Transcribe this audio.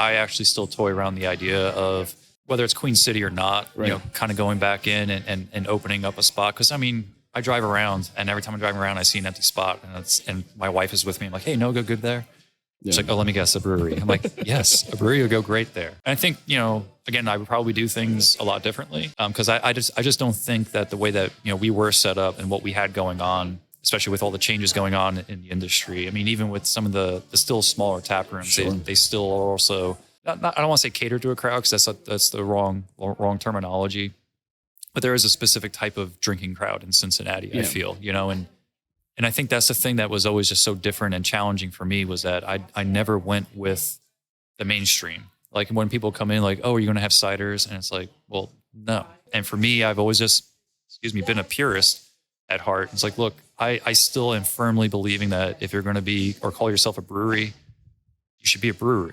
I actually still toy around the idea of whether it's Queen City or not, Right. kind of going back in and opening up a spot. Cause I mean, I drive around and every time I'm driving around, I see an empty spot and my wife is with me. I'm like, hey, no, go good there. She's like, oh, let me guess, a brewery. I'm like, yes, a brewery would go great there. And I think, again, I would probably do things a lot differently. Cause I just don't think that the way that, we were set up and what we had going on, especially with all the changes going on in the industry. I mean, even with some of the still smaller tap rooms, Sure. they still are also, I don't want to say cater to a crowd because that's the wrong terminology. But there is a specific type of drinking crowd in Cincinnati, I feel, and I think that's the thing that was always just so different and challenging for me was that I never went with the mainstream. Like when people come in like, oh, are you going to have ciders? And it's like, well, no. And for me, I've always just, been a purist at heart. It's like, look, I still am firmly believing that if you're going to be or call yourself a brewery, you should be a brewery.